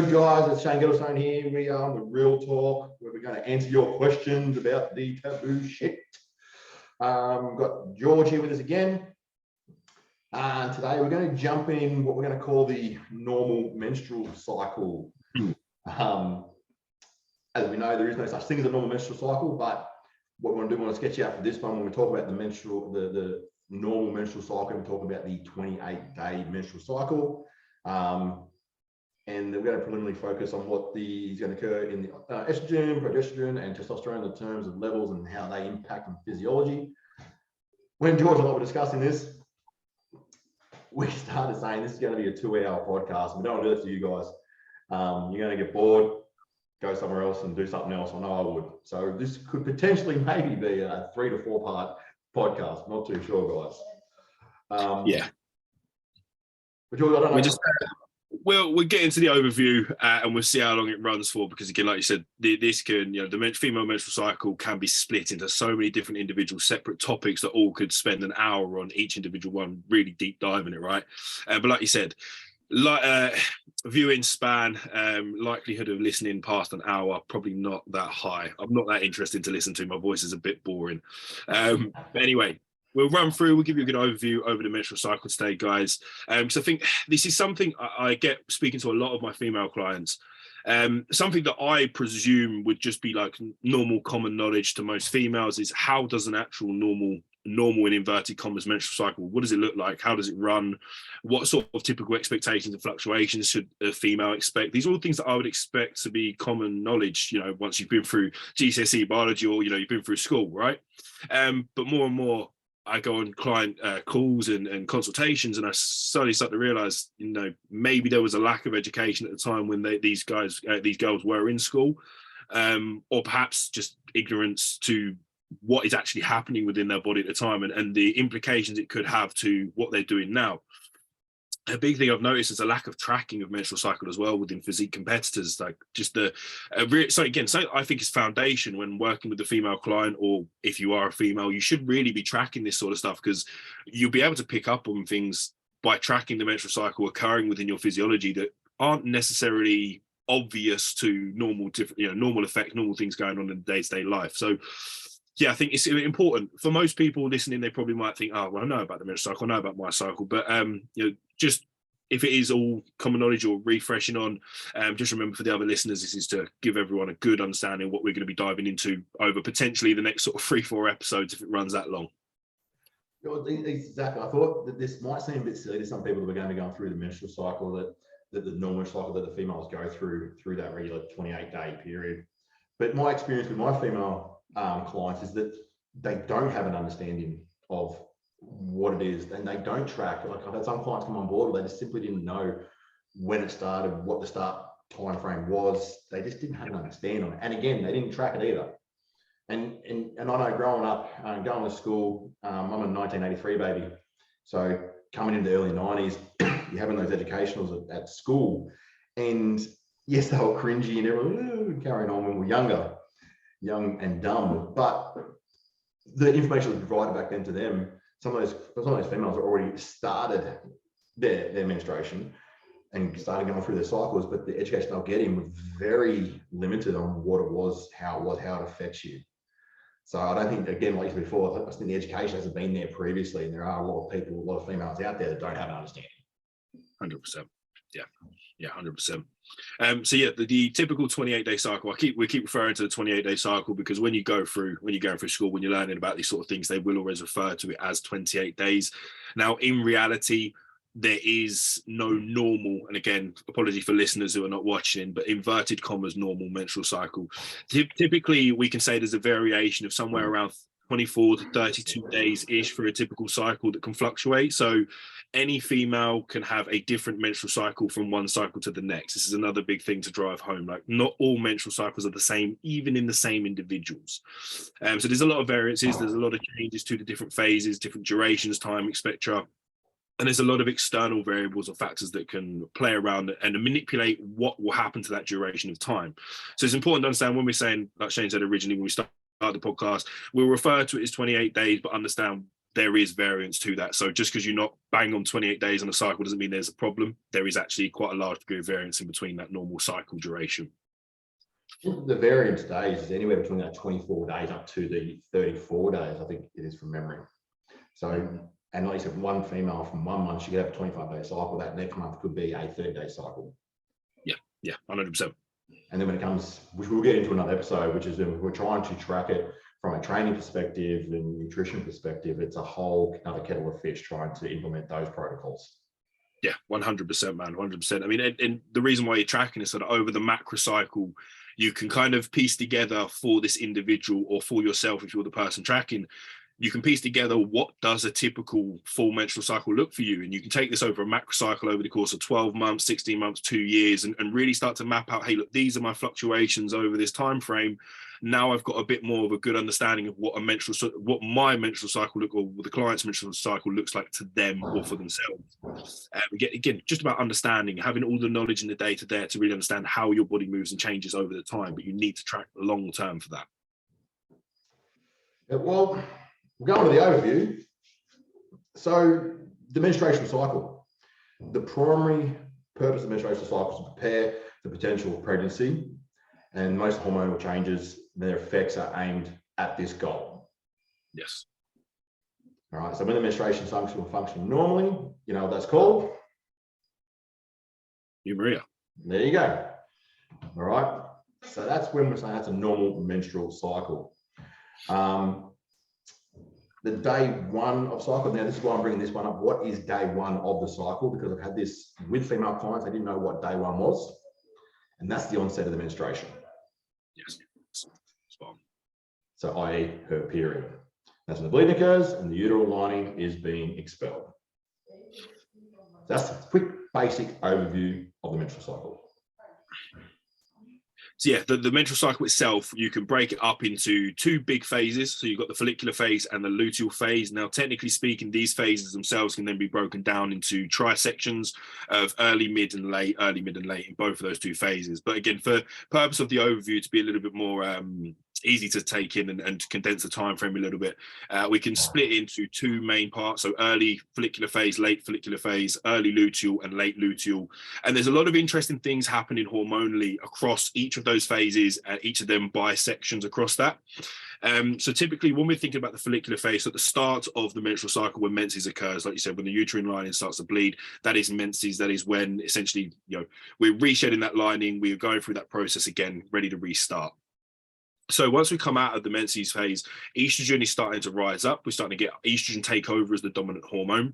good, guys? It's Shane Giddlestone here. We are on the Real Talk, where we're going to answer your questions about the taboo shit. We've got George here with us again. Today we're going to jump in what we're going to call the normal menstrual cycle. As we know, there is no such thing as a normal menstrual cycle, but what we want to do, we want to sketch out for this one when we talk about the normal menstrual cycle, we talk about the 28-day menstrual cycle. And we're going to preliminarily focus on what is going to occur in the estrogen, progesterone, and testosterone in terms of levels and how they impact on physiology. When George and I were discussing this, we started saying this is going to be a 2-hour podcast. We don't want to do this to you guys. You're going to get bored, go somewhere else and do something else. I know I would. So this could potentially maybe be a 3 to 4 part podcast. Not too sure, guys. Yeah. But George, I don't know. We'll get into the overview and we'll see how long it runs for, because again, like you said, this can, the female menstrual cycle can be split into so many different individual separate topics that all could spend an hour on each individual one, really deep diving it, right? But like you said, viewing span, likelihood of listening past an hour, probably not that high. I'm not that interested to listen to. My voice is a bit boring. But anyway, we'll run through, we'll give you a good overview over the menstrual cycle today, guys. So I think this is something I get speaking to a lot of my female clients. Something that I presume would just be like normal common knowledge to most females is, how does an actual normal in inverted commas menstrual cycle, what does it look like? How does it run? What sort of typical expectations and fluctuations should a female expect? These are all things that I would expect to be common knowledge, once you've been through GCSE biology or, you've been through school, right? But more and more, I go on client calls and consultations, and I slowly start to realize, maybe there was a lack of education at the time when these girls were in school, or perhaps just ignorance to what is actually happening within their body at the time and the implications it could have to what they're doing now. A big thing I've noticed is a lack of tracking of menstrual cycle as well within physique competitors. Like just so I think it's foundation when working with the female client, or if you are a female, you should really be tracking this sort of stuff, because you'll be able to pick up on things by tracking the menstrual cycle occurring within your physiology that aren't necessarily obvious to normal things going on in day-to-day life. So yeah, I think it's important for most people listening. They probably might think, oh, well, I know about the menstrual cycle, I know about my cycle, but just if it is all common knowledge or refreshing on, just remember for the other listeners, this is to give everyone a good understanding of what we're going to be diving into over potentially the next sort of 3-4 episodes if it runs that long. Exactly. I thought that this might seem a bit silly to some people that we're going to be going through the menstrual cycle, that the normal cycle that the females go through that regular 28-day period. But my experience with my female clients is that they don't have an understanding of what it is, and they don't track. Like, I've had some clients come on board where they just simply didn't know when it started, what the start time frame was. They just didn't have an understanding on it, and again, they didn't track it either. And I know, growing up, going to school, I'm a 1983 baby, so coming into the early 90s, you're having those educationals at school, and yes, they were cringy and everyone carrying on when we were young and dumb, but the information was provided back then to them. Some of those females already started their menstruation and started going through their cycles, but the education they were getting was very limited on what it was, how it affects you. So I don't think, again, like before, I think the education hasn't been there previously, and there are a lot of females out there that don't have an understanding. 100%. Yeah, 100%. So yeah, the typical 28-day cycle, we keep referring to the 28-day cycle because when you're going through school, when you're learning about these sort of things, they will always refer to it as 28 days. Now, in reality, there is no normal, and again, apology for listeners who are not watching, but inverted commas normal menstrual cycle. Typically, we can say there's a variation of somewhere around 24 to 32 days-ish for a typical cycle that can fluctuate. So any female can have a different menstrual cycle from one cycle to the next. This is another big thing to drive home. Like, not all menstrual cycles are the same, even in the same individuals. So there's a lot of variances. There's a lot of changes to the different phases, different durations, time, etc. And there's a lot of external variables or factors that can play around and manipulate what will happen to that duration of time. So it's important to understand when we're saying, like Shane said originally when we started the podcast, we'll refer to it as 28 days, but understand there is variance to that. So just because you're not bang on 28 days on a cycle doesn't mean there's a problem. There is actually quite a large degree of variance in between that normal cycle duration. The variance days is anywhere between that 24 days up to the 34 days, I think it is from memory. So, and like you said, one female from 1 month, she could have a 25-day cycle. That next month could be a 30-day cycle. Yeah, 100%. And then when it comes, which we'll get into another episode, which is we're trying to track it from a training perspective and nutrition perspective. It's a whole another kettle of fish trying to implement those protocols. Yeah, 100%, man, 100%. I mean, and the reason why you're tracking is that over the macro cycle, you can kind of piece together for this individual or for yourself, if you're the person tracking, you can piece together what does a typical full menstrual cycle look for you. And you can take this over a macro cycle over the course of 12 months, 16 months, 2 years, and really start to map out, hey, look, these are my fluctuations over this time frame. Now I've got a bit more of a good understanding of what my menstrual cycle look, or the client's menstrual cycle looks like to them or for themselves. Again, just about understanding, having all the knowledge and the data there to really understand how your body moves and changes over the time, but you need to track long term for that. Yeah, well, we'll go on to the overview. So the menstruation cycle, the primary purpose of the menstruation cycle is to prepare the potential of pregnancy, and most hormonal changes, their effects are aimed at this goal. Yes. All right, so when the menstruation cycle will function normally, you know what that's called? Urea. There you go. All right, so that's when we're saying that's a normal menstrual cycle. The day one of cycle, now this is why I'm bringing this one up. What is day one of the cycle? Because I've had this with female clients, they didn't know what day one was. And that's the onset of the menstruation. Yes. Spot on. So i.e. her period. That's when the bleeding occurs and the uterine lining is being expelled. That's a quick basic overview of the menstrual cycle. So yeah, the menstrual cycle itself, you can break it up into two big phases. So you've got the follicular phase and the luteal phase. Now, technically speaking, these phases themselves can then be broken down into trisections of early, mid, and late in both of those two phases. But again, for purpose of the overview, to be a little bit more easy to take in and condense the time frame a little bit, we can split into two main parts. So early follicular phase, late follicular phase, early luteal and late luteal. And there's a lot of interesting things happening hormonally across each of those phases, each of them bisections across that. So typically when we're thinking about the follicular phase, so at the start of the menstrual cycle, when menses occurs, like you said, when the uterine lining starts to bleed, that is menses. That is when essentially, we're reshedding that lining, we're going through that process again, ready to restart. So once we come out of the menses phase, estrogen is starting to rise up. We're starting to get estrogen take over as the dominant hormone.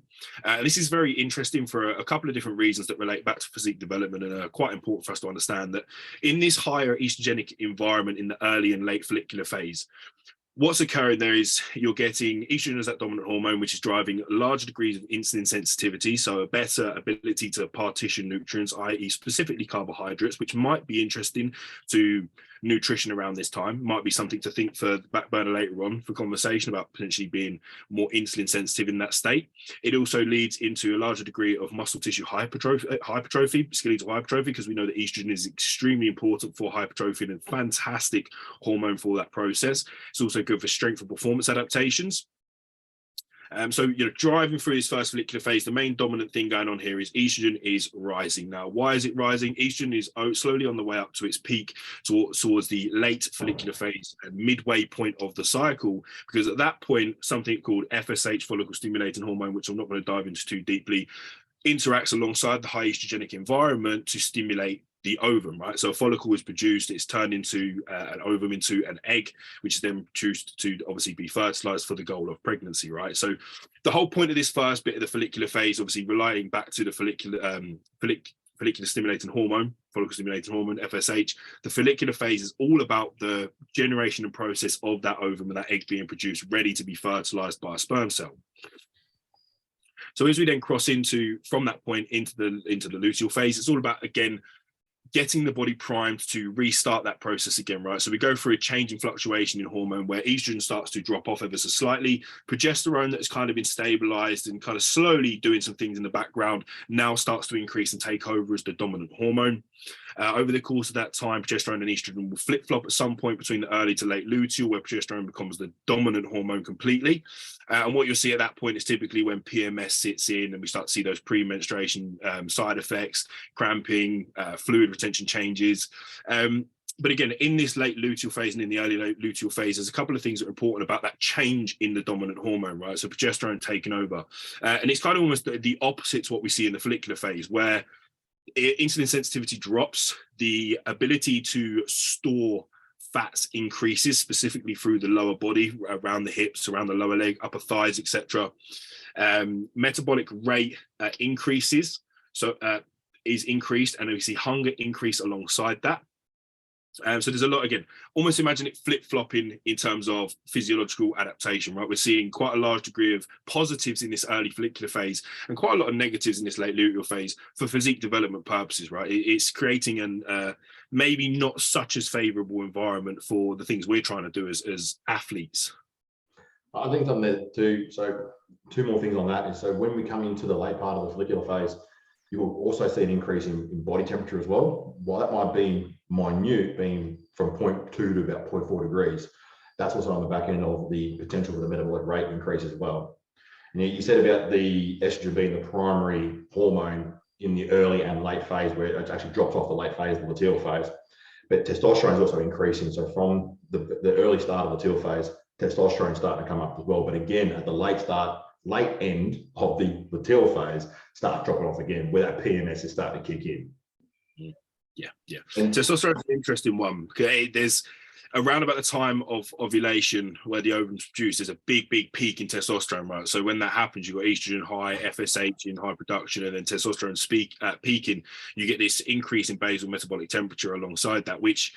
This is very interesting for a couple of different reasons that relate back to physique development and are quite important for us to understand that in this higher estrogenic environment in the early and late follicular phase, what's occurring there is you're getting estrogen as that dominant hormone, which is driving larger degrees of insulin sensitivity, so a better ability to partition nutrients, i.e. specifically carbohydrates, which might be interesting to nutrition around this time. Might be something to think for the back burner later on for conversation about potentially being more insulin sensitive in that state. It also leads into a larger degree of muscle tissue hypertrophy, skeletal hypertrophy, because we know that estrogen is extremely important for hypertrophy and a fantastic hormone for that process. It's also good for strength and performance adaptations. So, driving through this first follicular phase, the main dominant thing going on here is estrogen is rising. Now, why is it rising? Estrogen is slowly on the way up to its peak towards the late follicular phase and midway point of the cycle, because at that point, something called FSH, follicle stimulating hormone, which I'm not going to dive into too deeply, interacts alongside the high estrogenic environment to stimulate the ovum, right? So a follicle is produced, it's turned into an ovum, into an egg, which is then produced to obviously be fertilized for the goal of pregnancy, right? So the whole point of this first bit of the follicular phase, obviously relying back to the follicular stimulating hormone, follicle stimulating hormone, FSH, the follicular phase is all about the generation and process of that ovum and that egg being produced, ready to be fertilized by a sperm cell. So as we then cross from that point into the luteal phase, it's all about, again, getting the body primed to restart that process again, right? So we go through a change in fluctuation in hormone where estrogen starts to drop off ever so slightly. Progesterone that's kind of been stabilized and kind of slowly doing some things in the background now starts to increase and take over as the dominant hormone. Over the course of that time, progesterone and estrogen will flip-flop at some point between the early to late luteal, where progesterone becomes the dominant hormone completely. And what you'll see at that point is typically when PMS sits in and we start to see those pre-menstruation side effects, cramping, fluid retention changes. But again, in this late luteal phase and in the early late luteal phase, there's a couple of things that are important about that change in the dominant hormone, right? So progesterone taking over. And it's kind of almost the opposite to what we see in the follicular phase, where insulin sensitivity drops, the ability to store fats increases, specifically through the lower body, around the hips, around the lower leg, upper thighs, etc. Metabolic rate increases, so is increased, and we see hunger increase alongside that. So there's a lot, again, almost imagine it flip-flopping in terms of physiological adaptation, right? We're seeing quite a large degree of positives in this early follicular phase and quite a lot of negatives in this late luteal phase for physique development purposes, right? It's creating an maybe not such as favorable environment for the things we're trying to do as athletes. I think on there too, so two more things on that is, so when we come into the late part of the follicular phase, you will also see an increase in body temperature as well. While that might be minute, being from 0.2 to about 0.4 degrees, that's also on the back end of the potential for the metabolic rate increase as well. And you said about the estrogen being the primary hormone in the early and late phase, where it actually drops off the late phase, the luteal phase. But testosterone is also increasing. So from the early start of the luteal phase, testosterone is starting to come up as well. But again, at the late end of the luteal phase, start dropping off again, where that PMS is starting to kick in. Yeah. And testosterone is an interesting one. Okay, there's around about the time of ovulation where the ovum produce, there's a big peak in testosterone, right? So when that happens, you've got estrogen high, FSH in high production, and then testosterone peaking. You get this increase in basal metabolic temperature alongside that, which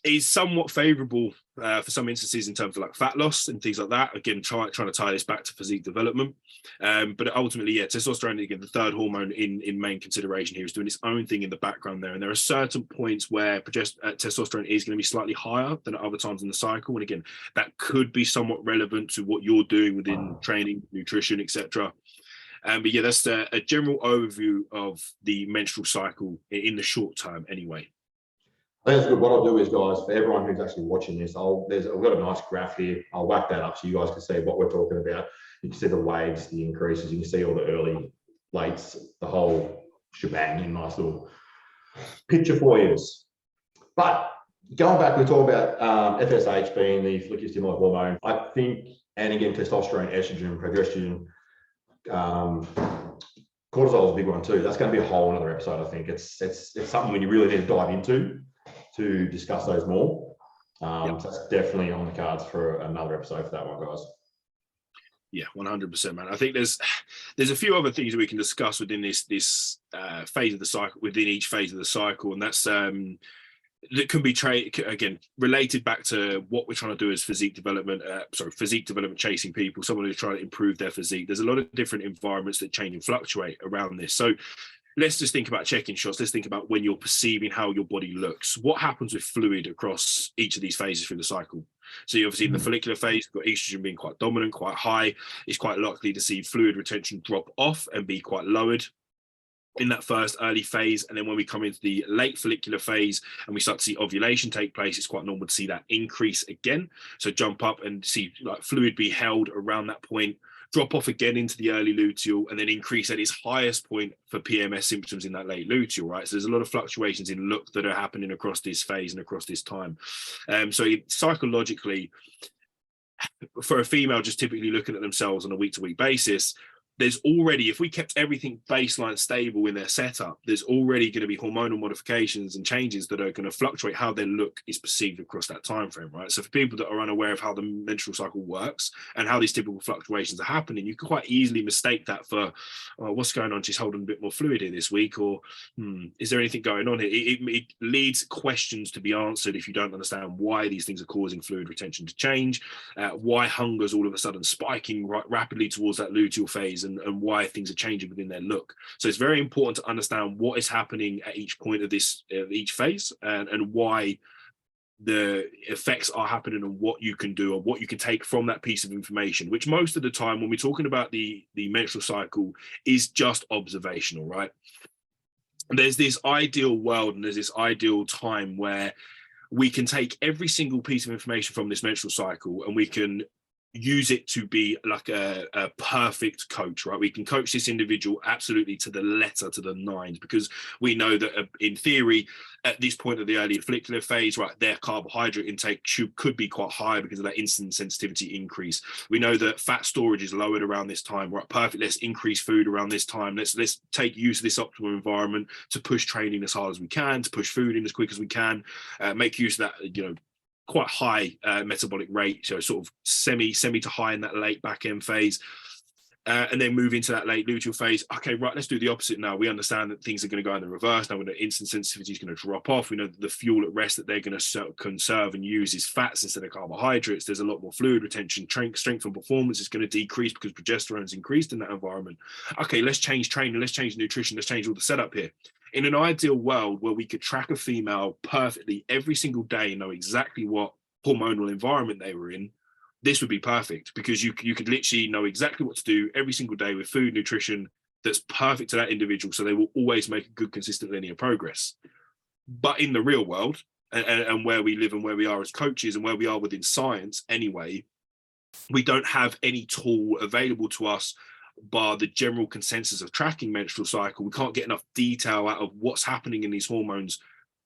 is somewhat favorable for some instances in terms of like fat loss and things like that. Again, trying to tie this back to physique development. But ultimately, yeah, testosterone, again, the third hormone in main consideration here, is doing its own thing in the background there. And there are certain points where testosterone is going to be slightly higher than at other times in the cycle. And again, that could be somewhat relevant to what you're doing within training, nutrition, etc. But yeah, that's a general overview of the menstrual cycle in the short term anyway. I think that's good. What I'll do is, guys, for everyone who's actually watching this, I've got a nice graph here. I'll whack that up so you guys can see what we're talking about. You can see the waves, the increases. You can see all the early, lates, the whole shebang in nice little picture for you. But going back, we talk about FSH being the follicular stimulating hormone. I think, and again, testosterone, estrogen, progesterone, cortisol is a big one too. That's going to be a whole another episode. I think it's something when you really need to dive into to discuss those more. So that's definitely on the cards for another episode for that one, guys. Yeah, 100%, man. I think there's a few other things we can discuss within this phase of the cycle, within each phase of the cycle, and that's that can be again related back to what we're trying to do as physique development chasing people, someone who's trying to improve their physique. There's a lot of different environments that change and fluctuate around this. So let's just think about check-in shots. Let's think about when you're perceiving how your body looks. What happens with fluid across each of these phases through the cycle? So you obviously in the follicular phase, you've got estrogen being quite dominant, quite high. It's quite likely to see fluid retention drop off and be quite lowered in that first early phase. And then when we come into the late follicular phase and we start to see ovulation take place, it's quite normal to see that increase again. So jump up and see like fluid be held around that point, drop off again into the early luteal, and then increase at its highest point for PMS symptoms in that late luteal, right? So there's a lot of fluctuations in look that are happening across this phase and across this time. So psychologically, for a female just typically looking at themselves on a week-to-week basis, there's already, if we kept everything baseline stable in their setup, there's already going to be hormonal modifications and changes that are going to fluctuate how their look is perceived across that time frame, right? So for people that are unaware of how the menstrual cycle works and how these typical fluctuations are happening, you can quite easily mistake that for, oh, what's going on? She's holding a bit more fluid here this week, or is there anything going on here? It leads questions to be answered if you don't understand why these things are causing fluid retention to change, why hunger's all of a sudden spiking right rapidly towards that luteal phase. and why things are changing within their look. So it's very important to understand what is happening at each point of this, each phase, and why the effects are happening and what you can do or what you can take from that piece of information, which most of the time when we're talking about the menstrual cycle is just observational, right? And there's this ideal world and there's this ideal time where we can take every single piece of information from this menstrual cycle and we can use it to be like a perfect coach, right? We can coach this individual absolutely to the letter, to the nines, because we know that in theory, at this point of the early follicular phase, right, their carbohydrate intake could be quite high because of that insulin sensitivity increase. We know that fat storage is lowered around this time, right? Perfect. Let's increase food around this time. Let's take use of this optimal environment to push training as hard as we can, to push food in as quick as we can, make use of that, quite high metabolic rate, so sort of semi to high in that late back end phase, and then move into that late luteal phase. Okay, right, let's do the opposite now. We understand that things are going to go in the reverse. Now, when the insulin sensitivity is going to drop off, we know that the fuel at rest that they're going to conserve and use is fats instead of carbohydrates. There's a lot more fluid retention, strength and performance is going to decrease because progesterone is increased in that environment. Okay, let's change training, let's change nutrition, let's change all the setup here. In an ideal world where we could track a female perfectly every single day and know exactly what hormonal environment they were in, this would be perfect, because you could literally know exactly what to do every single day with food, nutrition that's perfect to that individual, so they will always make a good, consistent linear progress. But in the real world, and where we live and where we are as coaches and where we are within science anyway, we don't have any tool available to us bar the general consensus of tracking menstrual cycle. We can't get enough detail out of what's happening in these hormones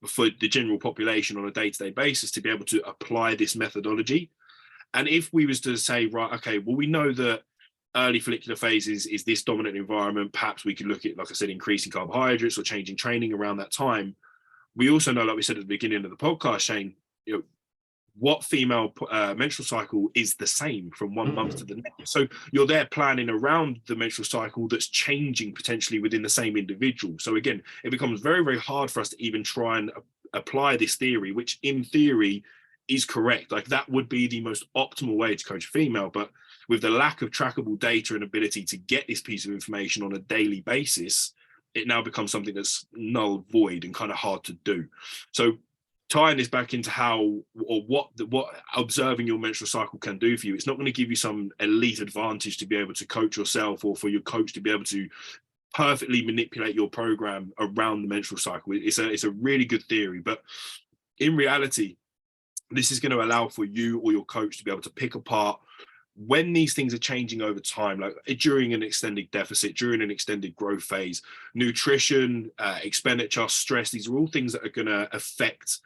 for the general population on a day-to-day basis to be able to apply this methodology. And if we was to say, right, okay, well, we know that early follicular phases is this dominant environment, perhaps we could look at, like I said, increasing carbohydrates or changing training around that time. We also know, like we said at the beginning of the podcast, Shane, what female menstrual cycle is the same from one month to the next. So you're there planning around the menstrual cycle that's changing potentially within the same individual. So again, it becomes very, very hard for us to even try and apply this theory, which in theory is correct. Like that would be the most optimal way to coach a female. But with the lack of trackable data and ability to get this piece of information on a daily basis, it now becomes something that's null void and kind of hard to do. So tying this back into how or what observing your menstrual cycle can do for you, it's not going to give you some elite advantage to be able to coach yourself or for your coach to be able to perfectly manipulate your program around the menstrual cycle. It's a really good theory, but in reality, this is going to allow for you or your coach to be able to pick apart when these things are changing over time, like during an extended deficit, during an extended growth phase, nutrition, expenditure, stress. These are all things that are going to affect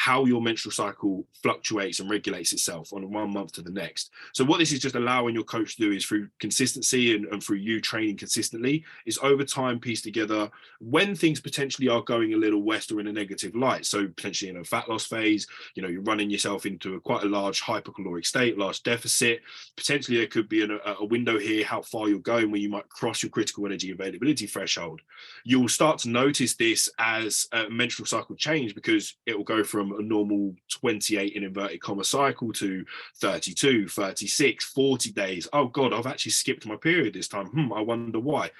how your menstrual cycle fluctuates and regulates itself on one month to the next. So what this is just allowing your coach to do is through consistency and through you training consistently is over time piece together when things potentially are going a little west or in a negative light. So potentially in a fat loss phase, you're running yourself into quite a large hypercaloric state, large deficit. Potentially there could be a window here, how far you're going, where you might cross your critical energy availability threshold. You'll start to notice this as a menstrual cycle change, because it will go from a normal 28 in inverted comma cycle to 32, 36, 40 days. Oh God, I've actually skipped my period this time. I wonder why.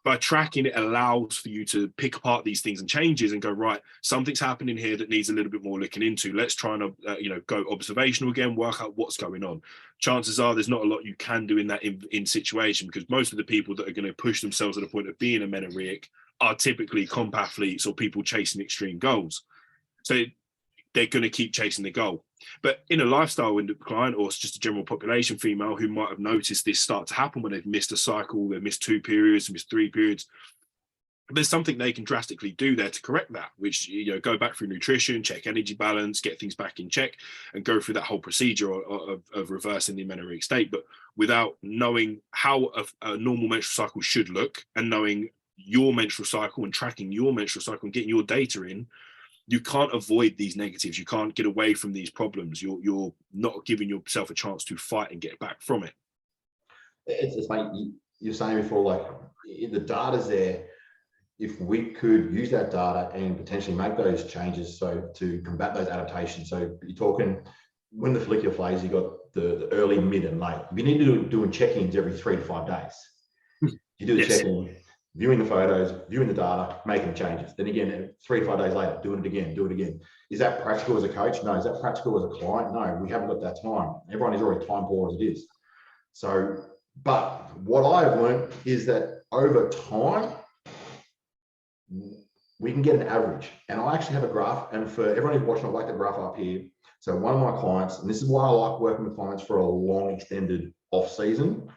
By tracking, it allows for you to pick apart these things and changes and go, right, something's happening here that needs a little bit more looking into. Let's try and go observational again, work out what's going on. Chances are there's not a lot you can do in that in situation, because most of the people that are going to push themselves to the point of being a menarcheic are typically comp athletes or people chasing extreme goals. So they're going to keep chasing the goal. But in a lifestyle client or just a general population female who might have noticed this start to happen when they've missed a cycle, they've missed 2 periods, missed 3 periods, there's something they can drastically do there to correct that, which, go back through nutrition, check energy balance, get things back in check, and go through that whole procedure of reversing the amenorrheic state. But without knowing how a normal menstrual cycle should look and knowing your menstrual cycle and tracking your menstrual cycle and getting your data in, you can't avoid these negatives. You can't get away from these problems. You're not giving yourself a chance to fight and get back from it. It's like you're saying before, like the data's there. If we could use that data and potentially make those changes, so to combat those adaptations. So you're talking when the follicular phase, you got the early, mid, and late. You need to do check-ins every 3 to 5 days. You do the Yes. check-in, viewing the photos, viewing the data, making changes. Then again, 3 to 5 days later, doing it again, do it again. Is that practical as a coach? No. Is that practical as a client? No, we haven't got that time. Everyone is already time poor as it is. So, but what I've learned is that over time, we can get an average. And I actually have a graph, and for everyone who's watching, I'll like the graph up here. So one of my clients, and this is why I like working with clients for a long extended off season,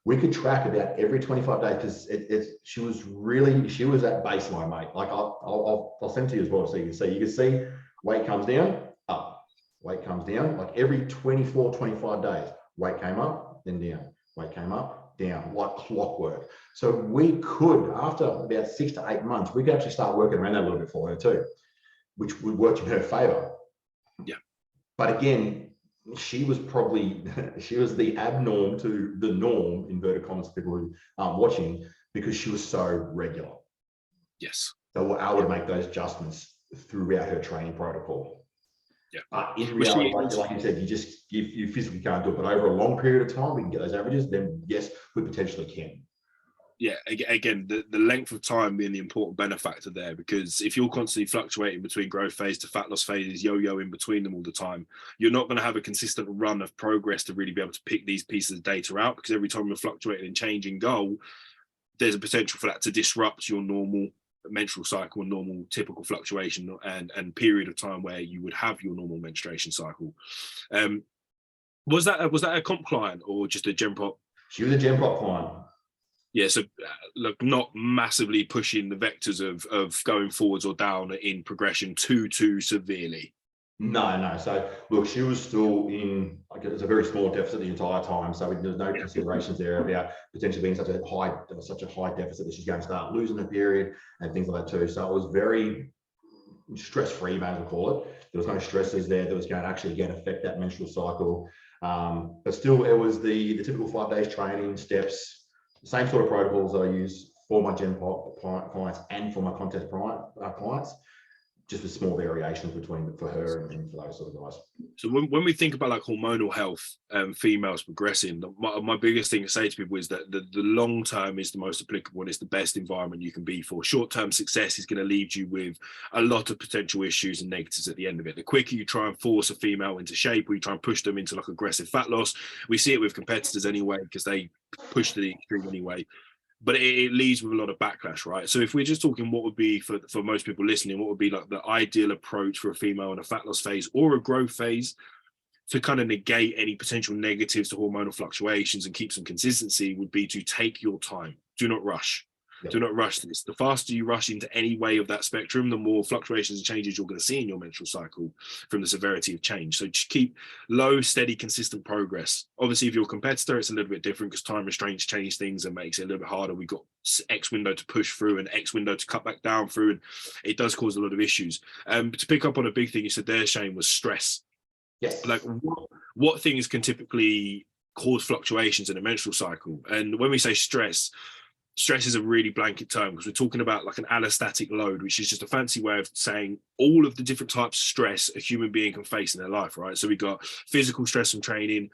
we could track about every 25 days because she was at baseline, mate. Like I'll send to you as well so you can see. You can see weight comes down, up, weight comes down, like every 24, 25 days, weight came up, then down, weight came up, down, like clockwork. So we could, after about 6 to 8 months, we could actually start working around that a little bit for her too, which would work in her favor. Yeah. But again, she was the abnorm to the norm, inverted commas, people who aren't watching, because she was so regular. Yes. So we're able to make those adjustments throughout her training protocol. Yeah. But in reality, like you said, you physically can't do it. But over a long period of time, we can get those averages. Then yes, we potentially can. Yeah, again, the length of time being the important benefactor there, because if you're constantly fluctuating between growth phase to fat loss phases, yo-yo in between them all the time, you're not going to have a consistent run of progress to really be able to pick these pieces of data out, because every time you're fluctuating and changing goal, there's a potential for that to disrupt your normal menstrual cycle and normal typical fluctuation and period of time where you would have your normal menstruation cycle. Was that a comp client or just a Gen Pop? She was a Gen Pop client. Yeah, so look, not massively pushing the vectors of going forwards or down in progression too severely. No. So look, she was still in, like, it was a very small deficit the entire time. So there's no considerations there about potentially being such a high deficit that she's going to start losing her period and things like that too. So it was very stress-free, may as well call it. There was no stresses there that was going to actually again affect that menstrual cycle. But still, it was the typical 5 days training steps. Same sort of protocols I use for my Gen Pop clients and for my contest clients, just with small variations between for her and for those sort of guys. So when we think about like hormonal health, females progressing, my biggest thing to say to people is that the long term is the most applicable and it's the best environment you can be for. Short term success is going to leave you with a lot of potential issues and negatives at the end of it. The quicker you try and force a female into shape, or you try and push them into like aggressive fat loss, we see it with competitors anyway because they push to the extreme anyway. But it leaves with a lot of backlash, right? So if we're just talking what would be, for most people listening, what would be like the ideal approach for a female in a fat loss phase or a growth phase to kind of negate any potential negatives to hormonal fluctuations and keep some consistency would be to take your time. Do not rush. Yep. Do not rush this. The faster you rush into any way of that spectrum, the more fluctuations and changes you're going to see in your menstrual cycle from the severity of change. So just keep low, steady, consistent progress. Obviously, if you're a competitor, it's a little bit different because time restraints change things and makes it a little bit harder. We've got X window to push through and X window to cut back down through, and it does cause a lot of issues. But to pick up on a big thing you said there, Shane, was stress. Yes. Like what things can typically cause fluctuations in a menstrual cycle? And when we say stress is a really blanket term because we're talking about like an allostatic load, which is just a fancy way of saying all of the different types of stress a human being can face in their life, right? So we got physical stress from training,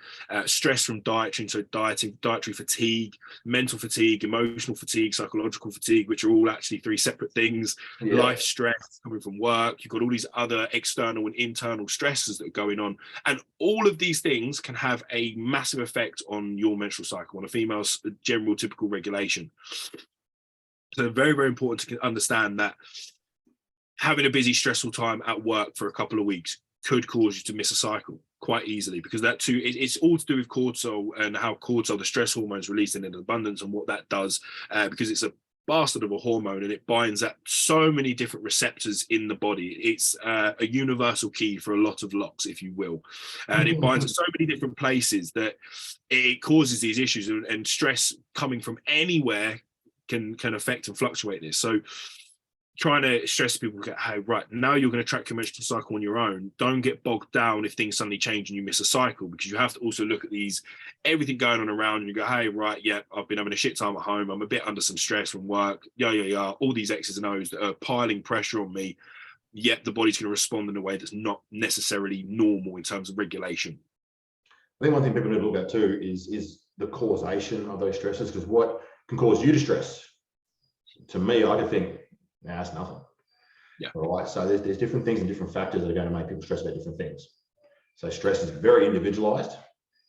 stress from dietary, so dietary fatigue, mental fatigue, emotional fatigue, psychological fatigue, which are all actually 3 separate things. Yeah. Life stress coming from work. You've got all these other external and internal stresses that are going on. And all of these things can have a massive effect on your menstrual cycle, on a female's general typical regulation. So very, very important to understand that having a busy, stressful time at work for a couple of weeks could cause you to miss a cycle quite easily, because that too, it's all to do with cortisol and how cortisol, the stress hormone, is released in abundance and what that does, because it's a bastard of a hormone and it binds at so many different receptors in the body. It's a universal key for a lot of locks, if you will, and it binds at so many different places that it causes these issues, and stress coming from anywhere can affect and fluctuate this. So trying to stress people, hey, right, now you're going to track your menstrual cycle on your own. Don't get bogged down if things suddenly change and you miss a cycle, because you have to also look at everything going on around and you go, hey, right, yeah, I've been having a shit time at home. I'm a bit under some stress from work. Yeah. All these X's and O's that are piling pressure on me, yet the body's going to respond in a way that's not necessarily normal in terms of regulation. I think one thing people need to look at too is the causation of those stresses, because what can cause you distress. To me, I could think, nah, that's nothing. Yeah. All right. So there's different things and different factors that are going to make people stress about different things. So stress is very individualized,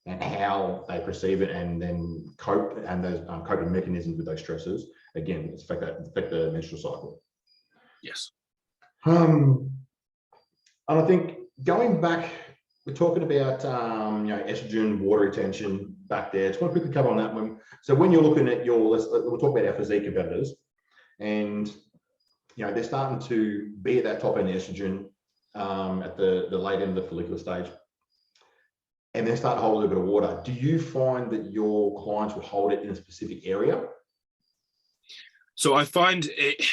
and how they perceive it and then cope, and those coping mechanisms with those stresses, again, affect the menstrual cycle. Yes. And I think going back, we're talking about estrogen, water retention back there. Just want to quickly cover on that one. So when you're looking at we'll talk about our physique competitors, and they're starting to be at that top end of estrogen at the late end of the follicular stage, and then start to hold a little bit of water. Do you find that your clients will hold it in a specific area? So I find it,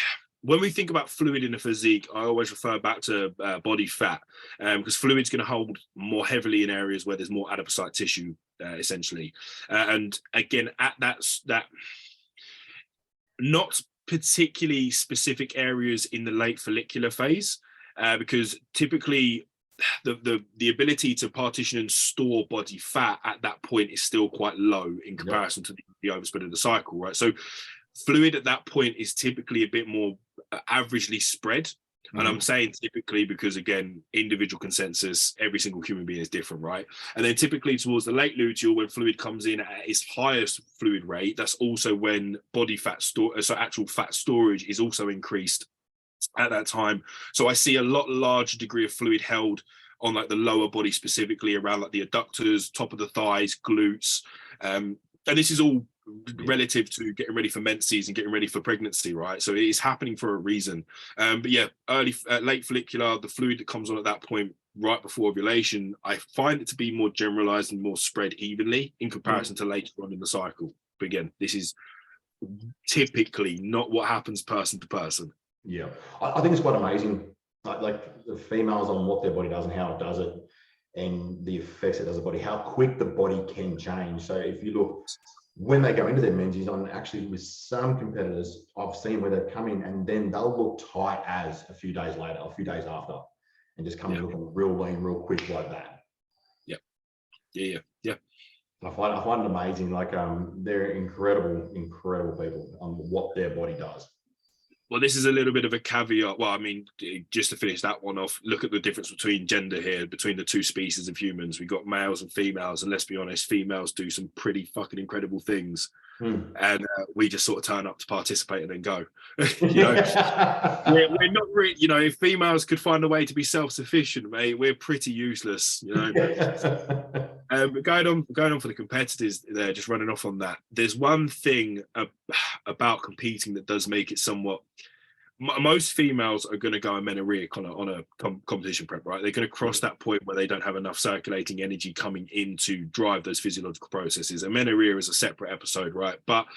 when we think about fluid in the physique, I always refer back to body fat, because fluid's going to hold more heavily in areas where there's more adipocyte tissue, essentially. And again, at that not particularly specific areas in the late follicular phase, because typically the ability to partition and store body fat at that point is still quite low in comparison to the overspread of the cycle, right? So fluid at that point is typically a bit more averagely spread. And I'm saying typically because, again, individual consensus, every single human being is different, right? And then typically towards the late luteal, when fluid comes in at its highest fluid rate, that's also when body fat so actual fat storage is also increased at that time. So I see a lot larger degree of fluid held on like the lower body, specifically around like the adductors, top of the thighs, glutes. And this is all relative to getting ready for menses and getting ready for pregnancy, right? So it is happening for a reason. But yeah, late follicular, the fluid that comes on at that point right before ovulation, I find it to be more generalized and more spread evenly in comparison to later on in the cycle. But again, this is typically not what happens person to person. Yeah, I think it's quite amazing, like the females on what their body does and how it does it, and the effects it does on the body, how quick the body can change. So if you look, when they go into their menses, on actually with some competitors, I've seen where they've come in and then they'll look tight as a few days later, a few days after, and just come in looking real lean, real quick like that. Yeah. I find it amazing. Like they're incredible people on what their body does. Well, this is a little bit of a caveat. Well, I mean, just to finish that one off, look at the difference between gender here, between the two species of humans. We've got males and females, and let's be honest, females do some pretty fucking incredible things. And we just sort of turn up to participate and then go. We're not really, if females could find a way to be self-sufficient, mate, we're pretty useless, But going on for the competitors there, just running off on that, there's one thing about competing that does make it somewhat. Most females are going to go amenorrheic on a competition prep, right? They're going to cross that point where they don't have enough circulating energy coming in to drive those physiological processes. Amenorrhea is a separate episode, right? But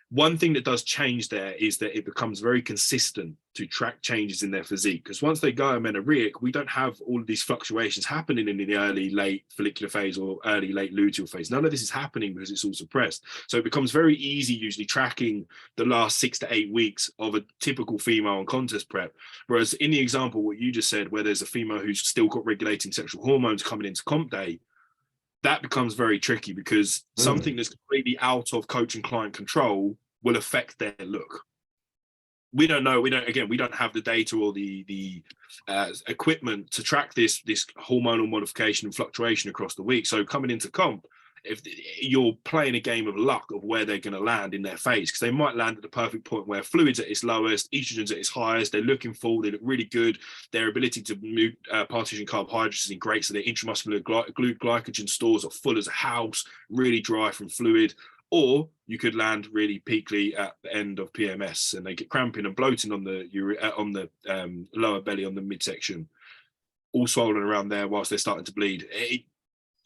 one thing that does change there is that it becomes very consistent to track changes in their physique, because once they go amenorrheic, we don't have all of these fluctuations happening in the early late follicular phase or early late luteal phase. None of this is happening because it's all suppressed. So it becomes very easy usually tracking the last 6 to 8 weeks of a typical female on contest prep. Whereas in the example what you just said, where there's a female who's still got regulating sexual hormones coming into comp day, that becomes very tricky, because something that's completely out of coach and client control will affect their look. We don't know. We don't have the data or the equipment to track this hormonal modification and fluctuation across the week. So coming into comp, if you're playing a game of luck of where they're going to land in their phase, because they might land at the perfect point where fluid's at its lowest, estrogen's at its highest, they're looking full, they look really good, their ability to move partition carbohydrates is great, so their intramuscular glycogen stores are full as a house, really dry from fluid. Or you could land really peakly at the end of PMS and they get cramping and bloating on the lower belly, on the midsection, all swollen around there whilst they're starting to bleed.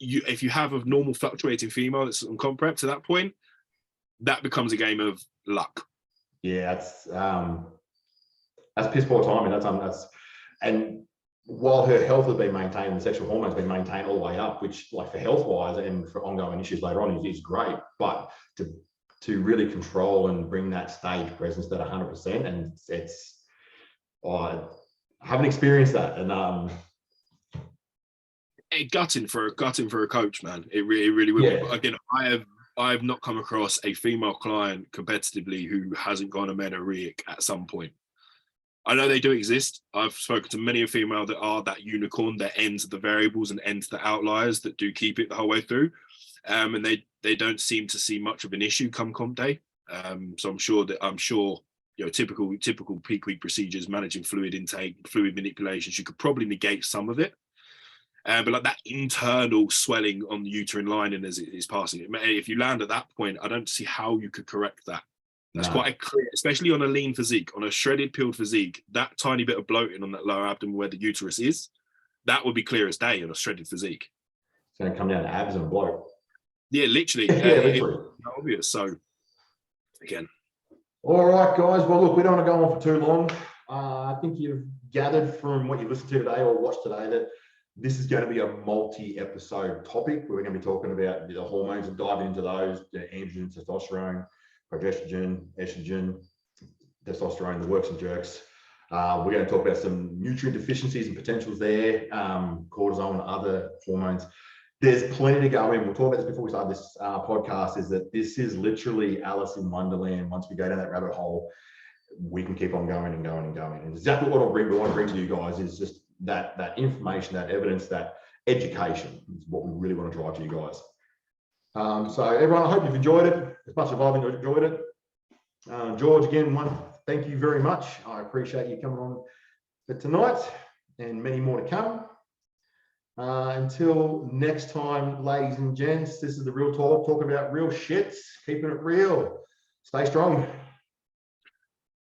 If you have a normal fluctuating female that's on comp prep to that point, that becomes a game of luck. Yeah, that's piss poor timing. And while her health has been maintained, the sexual hormones been maintained all the way up, which, like, for health wise and for ongoing issues later on is great. But to really control and bring that stage presence, that 100%, and I haven't experienced that, and gutting for a coach, man. It really would. Yeah. But again, I've not come across a female client competitively who hasn't gone amenorrheic at some point. I know they do exist. I've spoken to many a female that are that unicorn, that ends the variables and ends the outliers that do keep it the whole way through. And they don't seem to see much of an issue come comp day. So I'm sure typical peak week procedures, managing fluid intake, fluid manipulations, you could probably negate some of it. But like that internal swelling on the uterine lining as it is passing, if you land at that point, I don't see how you could correct that. That's quite a clear, especially on a lean physique, on a shredded, peeled physique, that tiny bit of bloating on that lower abdomen where the uterus is, that would be clear as day on a shredded physique. It's going to come down to abs and bloat. Yeah, literally. Yeah, literally. Obvious. So, again. All right, guys. Well, look, we don't want to go on for too long. I think you've gathered from what you've listened to today or watched today that this is going to be a multi-episode topic. We're going to be talking about the hormones and diving into those, the androgen, testosterone, progesterone, estrogen, testosterone, the works and jerks. We're going to talk about some nutrient deficiencies and potentials there, cortisol and other hormones. There's plenty to go in. We'll talk about this before we start this podcast, is that this is literally Alice in Wonderland. Once we go down that rabbit hole, we can keep on going and going and going. And exactly what we want to bring to you guys is just that information, that evidence, that education is what we really want to drive to you guys. So everyone, I hope you've enjoyed it as much as I've enjoyed it. George, again, thank you very much. I appreciate you coming on for tonight and many more to come. Until next time, ladies and gents, this is the Real Talk, talking about real shits, keeping it real. Stay strong.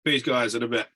Peace, guys, in a bit.